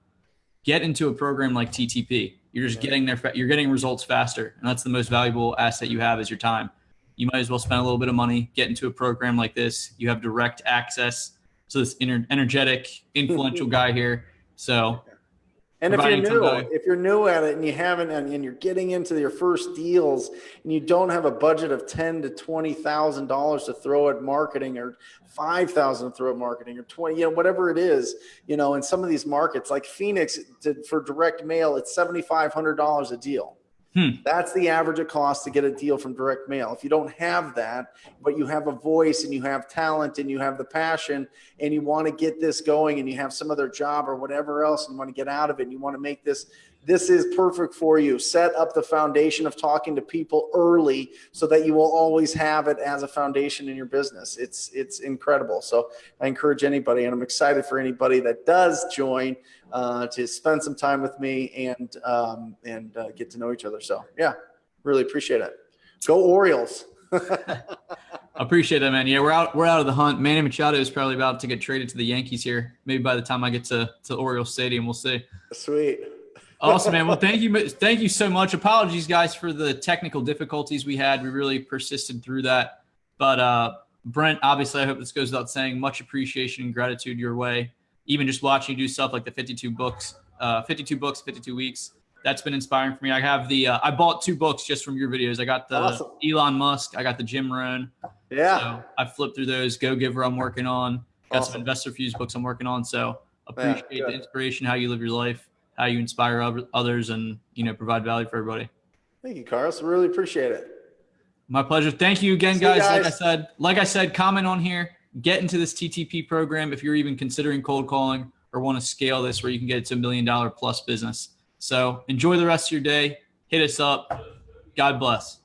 get into a program like TTP. You're just getting there, you're getting results faster. And that's the most valuable asset you have is your time. You might as well spend a little bit of money, get into a program like this. You have direct access. So this energetic, influential guy here. So, and if you're new at it and you haven't, and you're getting into your first deals and you don't have a budget of $10,000 to $20,000 to throw at marketing, or $5,000 to throw at marketing, or 20, whatever it is, in some of these markets like Phoenix, for direct mail, it's $7,500 a deal. That's the average it costs to get a deal from direct mail. If you don't have that, but you have a voice and you have talent and you have the passion and you want to get this going and you have some other job or whatever else and you want to get out of it and you want to make this is perfect for you. Set up the foundation of talking to people early so that you will always have it as a foundation in your business. It's incredible. So I encourage anybody, and I'm excited for anybody that does join to spend some time with me and get to know each other. So yeah, really appreciate it. Go Orioles. Appreciate that, man. Yeah, we're out of the hunt. Manny Machado is probably about to get traded to the Yankees here. Maybe by the time I get to Orioles Stadium, we'll see. Sweet. Awesome, man. Well, thank you so much. Apologies, guys, for the technical difficulties we had. We really persisted through that. But Brent, obviously, I hope this goes without saying, much appreciation and gratitude your way. Even just watching you do stuff like the 52 books, 52 weeks. That's been inspiring for me. I have I bought 2 books just from your videos. I got the Elon Musk. I got the Jim Rohn. Yeah. So I flipped through those. Go Giver I'm working on. Got some InvestorFuse books I'm working on. So appreciate the inspiration, how you live your life, how you inspire others, and provide value for everybody. Thank you, Carlos. Really appreciate it. My pleasure. Thank you again, guys. Like I said, comment on here. Get into this TTP program if you're even considering cold calling or want to scale this where you can get it to $1 million plus business. So enjoy the rest of your day. Hit us up. God bless.